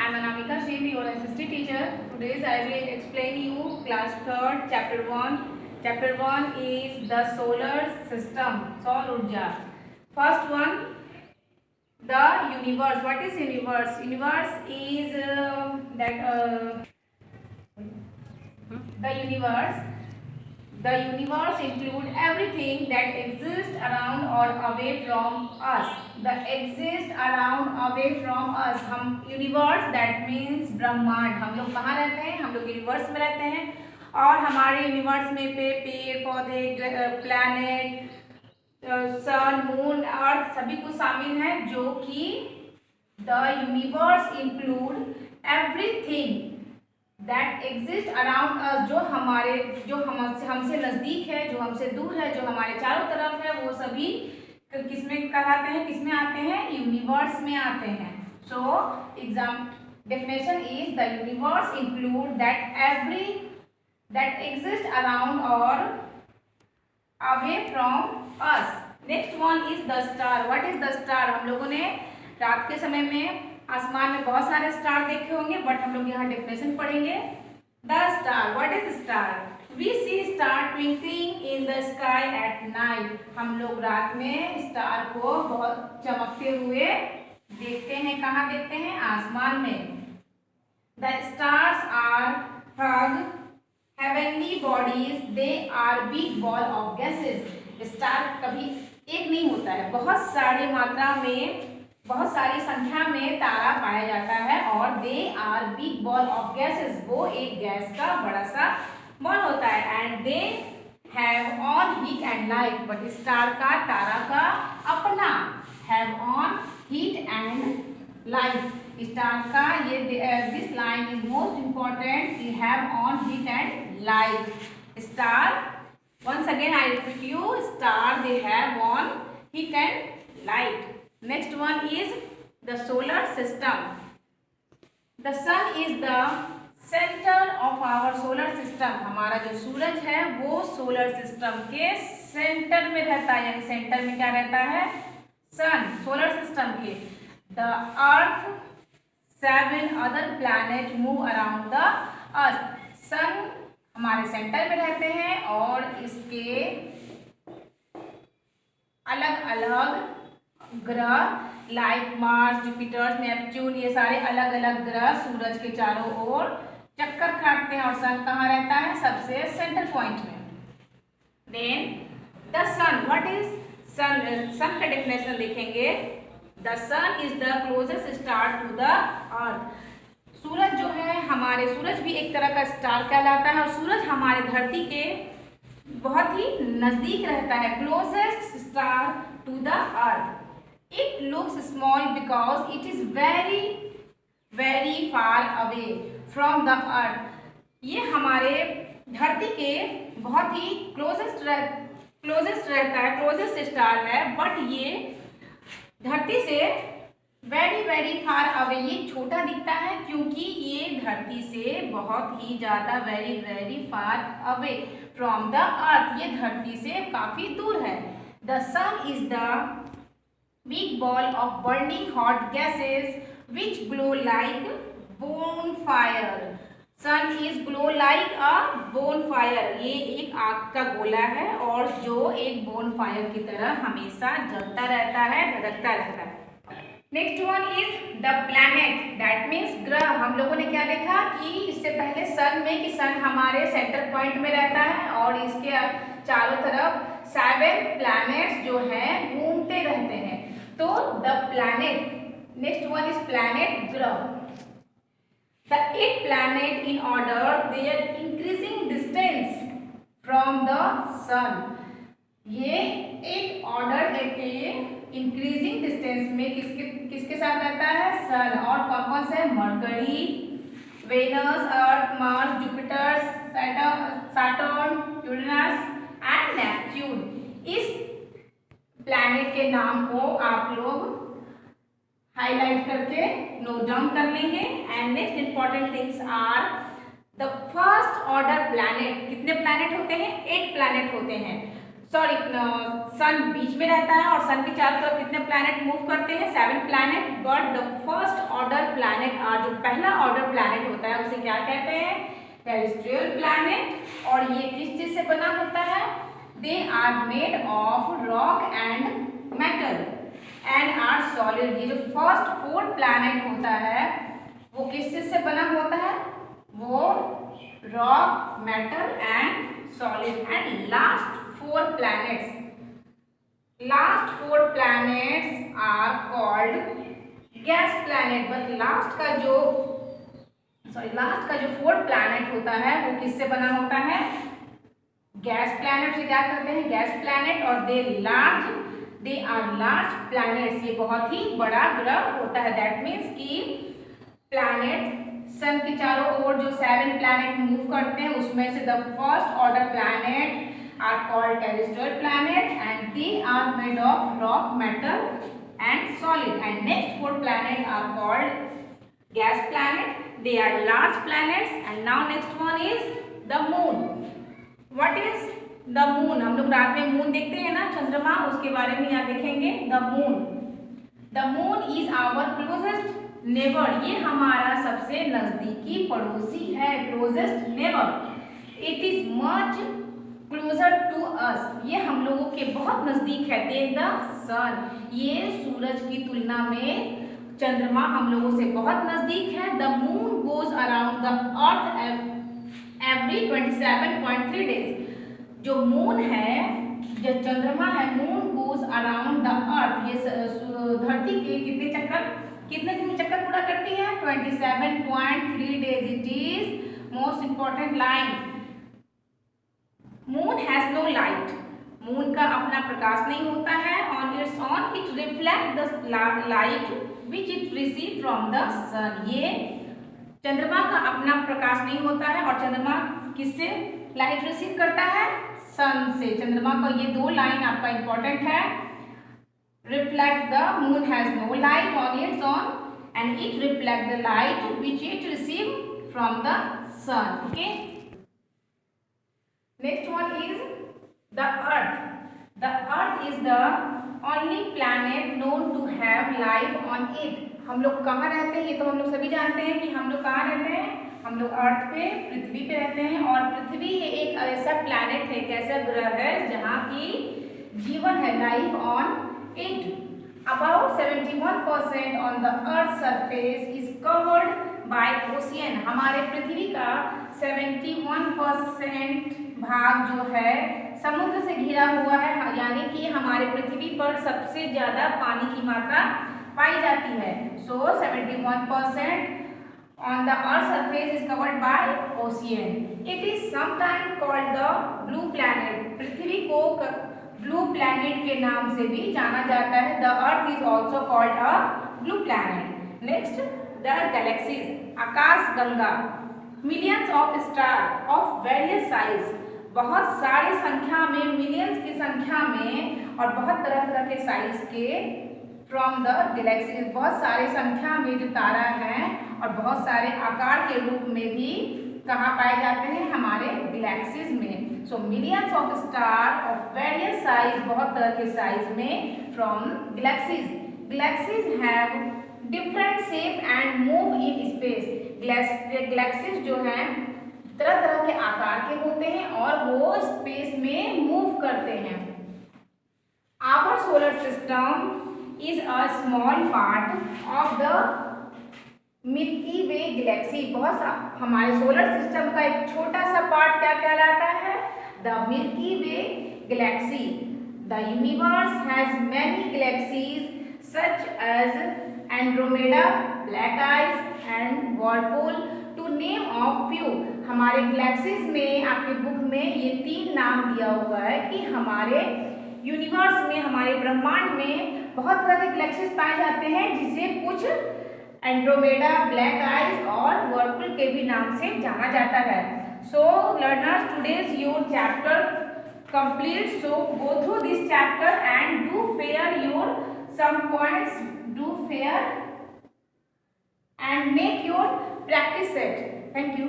I'm Anamika Singh, your SST teacher. Today I will explain you class 3rd chapter 1. Chapter 1 is the solar system, Saur Urja. First one, the universe. What is universe? Universe is the universe. The universe includes everything that exists around or away from us. The exist around away from us. हम universe that means ब्रह्मांड. हम लोग कहाँ रहते हैं? हम लोग universe में रहते हैं और हमारे यूनिवर्स में पेड़ पौधे, प्लैनेट, सन, मून, अर्थ सभी कुछ शामिल हैं, जो कि the universe include everything that exist around us. जो हमसे नज़दीक है, जो हमसे दूर है, जो हमारे चारों तरफ है, वो सभी किसमें कहलाते हैं, किसमें आते हैं? यूनिवर्स में आते हैं. So exam definition is the universe include that exist around और away from us. Next one is the star. What is the star? हम लोगों ने रात के समय में आसमान में बहुत सारे स्टार देखे होंगे, बट हम लोग यहाँ डेफिनेशन पढ़ेंगे. The star. What is star? We see star twinkling in the sky at night. हम लोग रात में स्टार को बहुत चमकते हुए देखते हैं. कहाँ देखते हैं? आसमान में. The stars are huge heavenly bodies. They are big ball of gases. Star कभी एक नहीं होता है, बहुत सारी मात्रा में, बहुत सारी संख्या में तारा पाया जाता है और they are big ball of gases. वो एक गैस का बड़ा सा बॉल होता है. And they have own heat and light. But star का, तारा का अपना have own heat and light. Star का ये this line is most important. They have own heat and light. Star, once again I repeat you, star they have on heat and light. Next one is the solar system. The sun is the center of our solar system. हमारा जो सूरज है वो solar system के centre में रहता है. यानी centre में क्या रहता है? सन. सोलर सिस्टम के the earth, 7 other planet move around the earth. सन हमारे सेंटर में रहते हैं और इसके अलग अलग ग्रह लाइक मार्स, जुपिटर, नेपच्यून, ये सारे अलग अलग ग्रह सूरज के चारों ओर चक्कर काटते हैं और सन कहाँ रहता है? सबसे सेंटर पॉइंट में. Then the sun. What is sun? Sun का डेफिनेशन देखेंगे. The sun is the closest star to the earth. सूरज जो है, हमारे सूरज भी एक तरह का स्टार कहलाता है और सूरज हमारे धरती के बहुत ही नजदीक रहता है. Closest star to the earth. It looks small because it is very very far away from the earth. ये हमारे धरती के बहुत ही क्लोजेस्ट रहता है, क्लोजेस्ट स्टार है, बट ये धरती से वेरी वेरी फार अवे, ये छोटा दिखता है क्योंकि ये धरती से बहुत ही ज़्यादा very very far away from the earth, ये धरती से काफ़ी दूर है. The sun is the big ball of burning hot gases which glow like bonfire. Sun is glow like a bonfire. ये एक आग का गोला है और जो एक बोन फायर की तरह हमेशा जलता रहता है, धड़कता रहता है. Next one is the planet. That means ग्रह. हम लोगों ने क्या देखा कि इससे पहले सन में, कि सन हमारे सेंटर पॉइंट में रहता है और इसके चारों तरफ 7 प्लैनेट्स जो हैं घूमते रहते हैं. तो the planet. Next one is planet, ग्रह. The 8 planet in order, they are increasing distance from the sun. ये एक ऑर्डर देते इंक्रीजिंग डिस्टेंस में किसके साथ रहता है? सन. और कौन कौन से? Mercury, Venus, Earth, Mars, Jupiter, Saturn, Uranus and Neptune. इस प्लैनेट के नाम को आप लोग हाईलाइट करके नोट डाउन कर लेंगे. And next important things are the first order planet. कितने प्लैनेट होते हैं? 8 प्लैनेट होते हैं. सॉरी, सन बीच में रहता है और सन के चारों तरफ कितने प्लैनेट मूव करते हैं? 7 planet. But the first order planet are, जो पहला ऑर्डर प्लैनेट होता है उसे क्या कहते हैं? Terrestrial planet. और ये किस चीज से बना होता है? They are made of rock and metal and are solid. ये जो फर्स्ट 4 प्लैनेट होता है वो किस चीज से बना होता है? वो rock, metal and solid. And last 4 planets are called gas planet. But last का जो 4th प्लैनेट होता है वो किससे बना होता है? गैस प्लैनेट से क्या करते हैं? Gas planet. और दे आर लार्ज प्लैनेट्स। ये बहुत ही बड़ा ग्रह होता है। दैट मीन्स कि प्लैनेट सन के चारों ओर जो 7 प्लैनेट मूव करते हैं उसमें से the first order planet are called terrestrial planet and they are made of rock, metal and solid. And next 4 planets are called gas planet. They are large planets. And now next one is the moon. What is the moon? हम लोग रात में moon देखते हैं ना, चंद्रमा, उसके बारे में यहाँ देखेंगे। the moon is our closest neighbor. ये हमारा सबसे नजदीकी पड़ोसी है, closest neighbor. It is much closer to us. ये हम लोगों के बहुत नजदीक है। than the sun. ये सूरज की तुलना में चंद्रमा हम लोगों से बहुत नजदीक है। the moon goes around the earth every 27.3 days. जो मून है, जो चंद्रमा है, moon goes around the earth. ये धरती के कितने दिन में चक्कर पूरा करती है? 27.3 days. It is most important line. Moon has no light. Moon का अपना प्रकाश नहीं होता है। On its on it reflect the light which it receive from the sun. ये चंद्रमा का अपना प्रकाश नहीं होता है। और चंद्रमा किससे लाइट रिसीव करता है? सन से। चंद्रमा का ये 2 लाइन आपका इंपॉर्टेंट है। Reflect the moon has no light on its own and it reflect the light which it receive from the sun. Okay, next one is the earth. The earth is the only planet known to have life on it. हम लोग कहाँ रहते हैं? ये तो हम लोग सभी जानते हैं कि हम लोग कहाँ रहते हैं। हम लोग अर्थ पे, पृथ्वी पे रहते हैं। और पृथ्वी ये एक ऐसा प्लैनेट है, एक ऐसा ग्रह है जहाँ की जीवन है, life on it. About 71% on the Earth's surface is covered by ocean. हमारे पृथ्वी का 71% भाग जो है समुद्र से घिरा हुआ है। यानी कि हमारे पृथ्वी पर सबसे ज्यादा पानी की मात्रा पाई जाती है। So 71% on the Earth's surface is covered by ocean. It is sometimes called the blue planet. पृथ्वी को ब्लू प्लैनेट के नाम से भी जाना जाता है। The earth is also called a blue planet. Next, the galaxies, Akash Ganga. Millions of star of various size, बहुत सारी संख्या में, मिलियंस की संख्या में और बहुत तरह तरह के साइज के फ्रॉम द गैलेक्सीज, बहुत सारी संख्या में जो तारा हैं और बहुत सारे आकार के रूप में भी कहाँ पाए जाते हैं? हमारे गैलेक्सीज में। So millions of star of various size, बहुत तरह के साइज में from galaxies. Galaxies have different shape and move in space. Galaxies जो हैं तरह तरह के आकार के होते हैं और वो स्पेस में मूव करते हैं। Our solar system is a small part of the Milky Way galaxy. बहुत सा हमारे सोलर सिस्टम का एक छोटा सा पार्ट क्या कहलाता है? The Milky Way galaxy. The universe has many galaxies such as Andromeda, black eyes and whirlpool to name of few. हमारे गैलेक्सीज में, आपके बुक में ये 3 नाम दिया हुआ है कि हमारे यूनिवर्स में, हमारे ब्रह्मांड में बहुत तरह के गैलेक्सीज पाए जाते हैं, जिसे कुछ एंड्रोमेडा, ब्लैक आइज और वर्लपूल के भी नाम से जाना जाता है। So learners, today's your chapter complete. So go through this chapter and do fair your some points, do fair and make your practice set. Thank you.